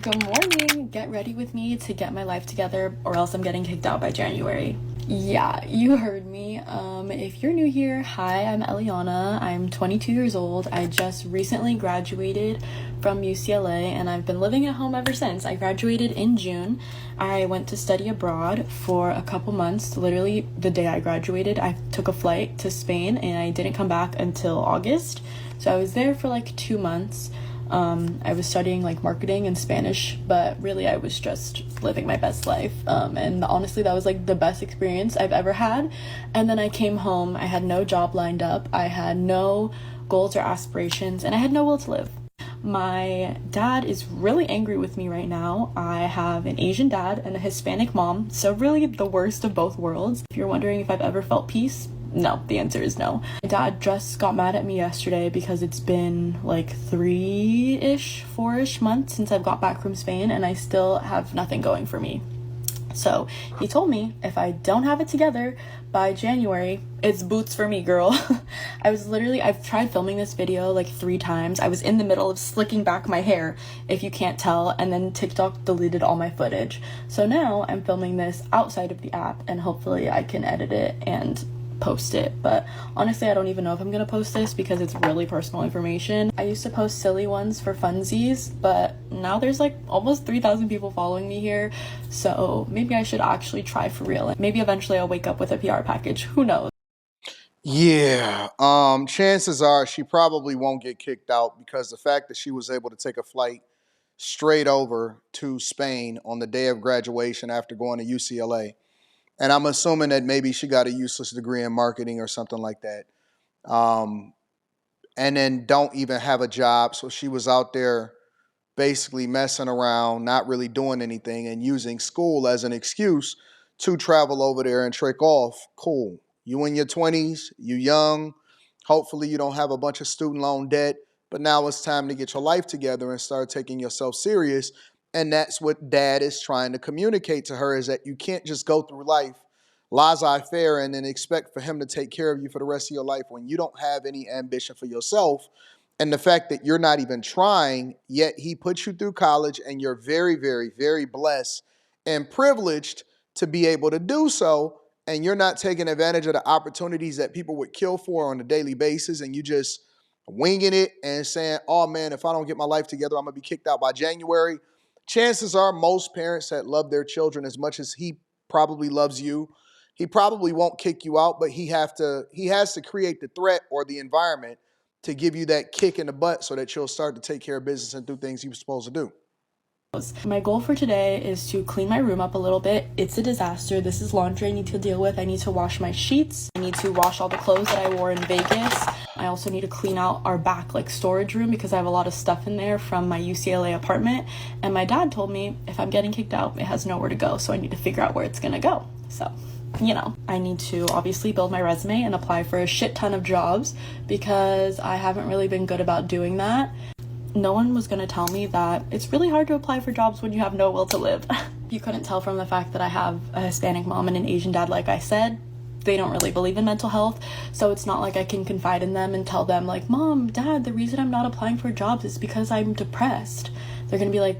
Good morning. Get ready with me to get my life together or else I'm getting kicked out by January. Yeah, you heard me. If you're new here, hi, I'm Eliana. I'm 22 years old. I just recently graduated from UCLA and I've been living at home ever since. I graduated in June. I went to study abroad for a couple months. Literally the day I graduated, I took a flight to Spain and I didn't come back until August. So I was there for like 2 months. I was studying like marketing and Spanish, but really I was just living my best life. And honestly, that was like the best experience I've ever had. And then I came home, I had no job lined up, I had no goals or aspirations, and I had no will to live. My dad is really angry with me right now. I have an Asian dad and a Hispanic mom, so really the worst of both worlds. If you're wondering if I've ever felt peace, no, the answer is no. My dad just got mad at me yesterday because it's been like 4-ish months since I've got back from Spain and I still have nothing going for me. So he told me if I don't have it together by January, it's boots for me, girl. I've tried filming this video like 3 times. I was in the middle of slicking back my hair, if you can't tell, and then TikTok deleted all my footage. So now I'm filming this outside of the app and hopefully I can edit it and post it. But honestly, I don't even know if I'm gonna post this because it's really personal information. I used to post silly ones for funsies, but now there's like almost 3,000 people following me here, so maybe I should actually try for real. Maybe eventually I'll wake up with a PR package, who knows. Yeah, chances are she probably won't get kicked out because the fact that she was able to take a flight straight over to Spain on the day of graduation after going to UCLA. And I'm assuming that maybe she got a useless degree in marketing or something like that. Um, and then don't even have a job. So she was out there basically messing around, not really doing anything, and using school as an excuse to travel over there and trick off. Cool. You in your 20s, you young. Hopefully, you don't have a bunch of student loan debt. But now it's time to get your life together and start taking yourself serious. And that's what dad is trying to communicate to her is that you can't just go through life laissez-faire and then expect for him to take care of you for the rest of your life when you don't have any ambition for yourself. And the fact that you're not even trying, yet he puts you through college and you're very, very, very blessed and privileged to be able to do so. And you're not taking advantage of the opportunities that people would kill for on a daily basis. And you just winging it and saying, oh man, if I don't get my life together, I'm going to be kicked out by January. Chances are most parents that love their children as much as he probably loves you, he probably won't kick you out, but he has to create the threat or the environment to give you that kick in the butt so that you'll start to take care of business and do things you're supposed to do. My goal for today is to clean my room up a little bit. It's a disaster. This is laundry I need to deal with. I need to wash my sheets. I need to wash all the clothes that I wore in Vegas. I also need to clean out our back like storage room because I have a lot of stuff in there from my UCLA apartment. And my dad told me if I'm getting kicked out, it has nowhere to go. So I need to figure out where it's gonna go. So, I need to obviously build my resume and apply for a shit ton of jobs because I haven't really been good about doing that. No one was going to tell me that it's really hard to apply for jobs when you have no will to live. You couldn't tell from the fact that I have a Hispanic mom and an Asian dad, like I said. They don't really believe in mental health, so it's not like I can confide in them and tell them like, Mom, Dad, the reason I'm not applying for jobs is because I'm depressed. They're gonna be like,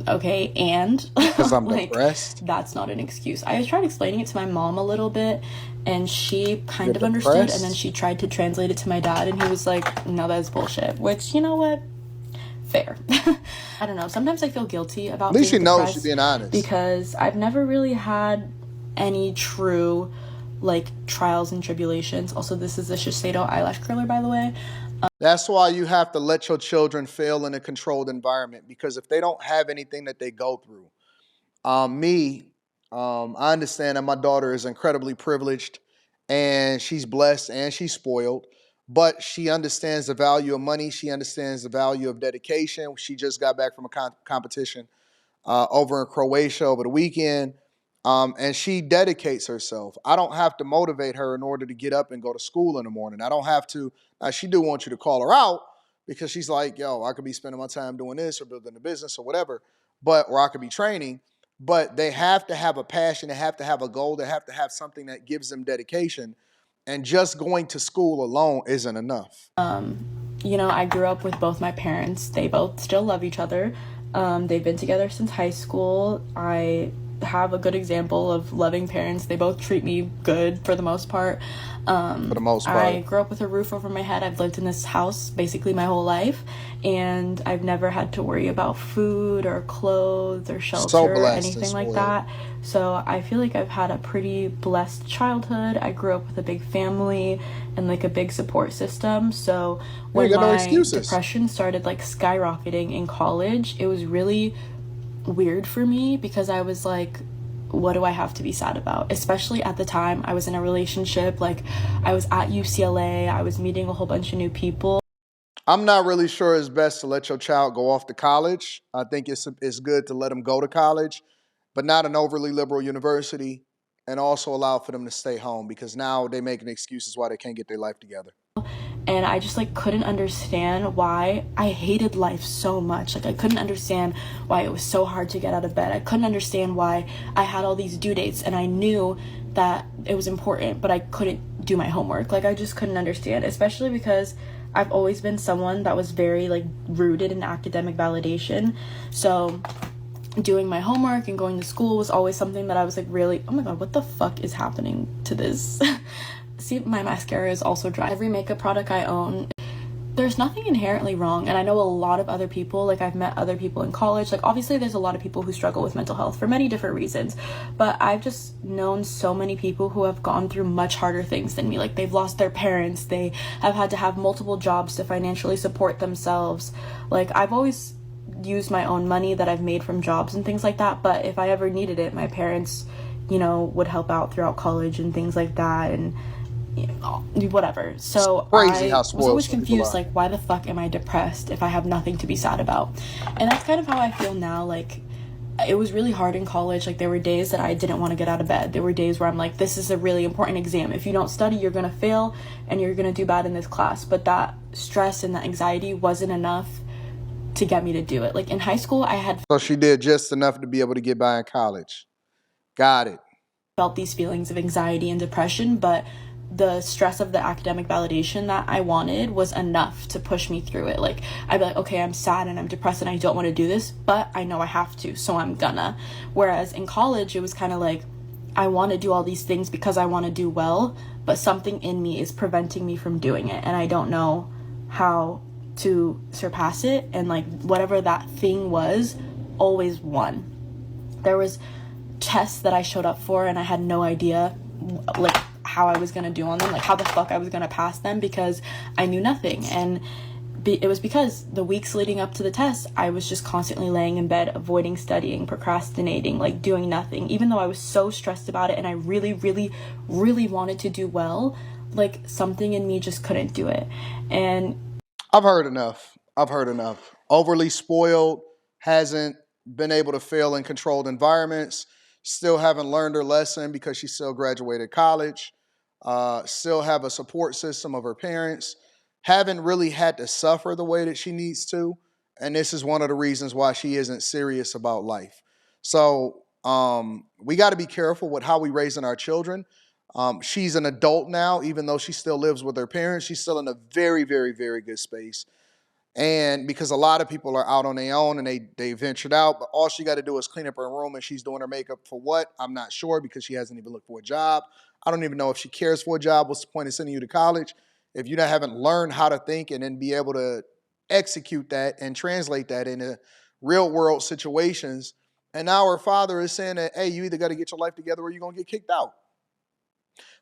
okay, and Because I'm like, depressed. that's not an excuse. I tried explaining it to my mom a little bit and she kind You're of understood, depressed? and then she tried to translate it to my dad and he was like, no, that's bullshit, which, you know what, fair. I don't know, sometimes I feel guilty about At least being she knows depressed she's being honest. because I've never really had any true like trials and tribulations. Also, this is a Shiseido eyelash curler, by the way. That's why you have to let your children fail in a controlled environment because if they don't have anything that they go through, I understand that my daughter is incredibly privileged and she's blessed and she's spoiled, but she understands the value of money. She understands the value of dedication. She just got back from a competition over in Croatia over the weekend, and she dedicates herself. I don't have to motivate her in order to get up and go to school in the morning. I don't have to. She do want you to call her out because she's like, yo, I could be spending my time doing this or building a business or whatever, or I could be training. But they have to have a passion. They have to have a goal. They have to have something that gives them dedication. And just going to school alone isn't enough. I grew up with both my parents. They both still love each other. They've been together since high school. I have a good example of loving parents. They both treat me good for the most part. For the most I part. grew up with a roof over my head. I've lived in this house basically my whole life, and I've never had to worry about food or clothes or So shelter or blessed and anything like spoiled. that. So I feel like I've had a pretty blessed childhood. I grew up with a big family and like a big support system. So You ain't when got no my excuses. depression started like skyrocketing in college, it was really weird for me because I was like, what do I have to be sad about? Especially at the time I was in a relationship, like I was at UCLA, I was meeting a whole bunch of new people. I'm not really sure it's best to let your child go off to college. I think it's good to let them go to college, but not an overly liberal university, and also allow for them to stay home because now they're making excuses why they can't get their life together. And I just like couldn't understand why I hated life so much. Like I couldn't understand why it was so hard to get out of bed. I couldn't understand why I had all these due dates and I knew that it was important, but I couldn't do my homework. Like I just couldn't understand, especially because I've always been someone that was very like rooted in academic validation. So doing my homework and going to school was always something that I was like really, oh my god, what the fuck is happening to this? See, my mascara is also dry. Every makeup product I own, there's nothing inherently wrong. And I know a lot of other people, like I've met other people in college. Like obviously there's a lot of people who struggle with mental health for many different reasons. But I've just known so many people who have gone through much harder things than me. Like they've lost their parents, they have had to have multiple jobs to financially support themselves. Like I've always used my own money that I've made from jobs and things like that. But if I ever needed it, my parents, would help out throughout college and things like that. And whatever. So Crazy how I was spoiled always some people confused, are. like, why the fuck am I depressed if I have nothing to be sad about? And that's kind of how I feel now. Like, it was really hard in college. Like, there were days that I didn't want to get out of bed. There were days where I'm like, this is a really important exam. If you don't study, you're going to fail and you're going to do bad in this class. But that stress and that anxiety wasn't enough to get me to do it. Like, in high school, I had So she did just enough to be able to get by in college. Got it. felt these feelings of anxiety and depression, but the stress of the academic validation that I wanted was enough to push me through it. Like, I'd be like, okay, I'm sad and I'm depressed and I don't want to do this, but I know I have to, so I'm gonna. Whereas in college, it was kind of like, I want to do all these things because I want to do well, but something in me is preventing me from doing it, and I don't know how to surpass it. And like, whatever that thing was, always won. There was tests that I showed up for and I had no idea like how I was gonna do on them, like how the fuck I was gonna pass them because I knew nothing. And it was because the weeks leading up to the test, I was just constantly laying in bed, avoiding studying, procrastinating, like doing nothing, even though I was so stressed about it and I really, really, really wanted to do well. Like something in me just couldn't do it. And I've heard enough. I've heard enough. Overly spoiled, hasn't been able to fail in controlled environments, still haven't learned her lesson because she still graduated college, still have a support system of her parents, haven't really had to suffer the way that she needs to. And this is one of the reasons why she isn't serious about life. So we got to be careful with how we raising our children. She's an adult now, even though she still lives with her parents. She's still in a very, very, very good space. And because a lot of people are out on their own and they ventured out, but all she got to do is clean up her room, and she's doing her makeup for what? I'm not sure because she hasn't even looked for a job. I don't even know if she cares for a job. What's the point of sending you to college if you haven't learned how to think and then be able to execute that and translate that into real world situations? And now her father is saying that, hey, you either got to get your life together or you're going to get kicked out.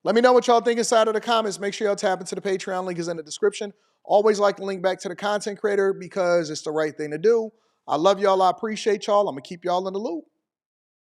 Let me know what y'all think inside of the comments. Make sure y'all tap into the Patreon. Link is in the description. Always like to link back to the content creator because it's the right thing to do. I love y'all. I appreciate y'all. I'm going to keep y'all in the loop.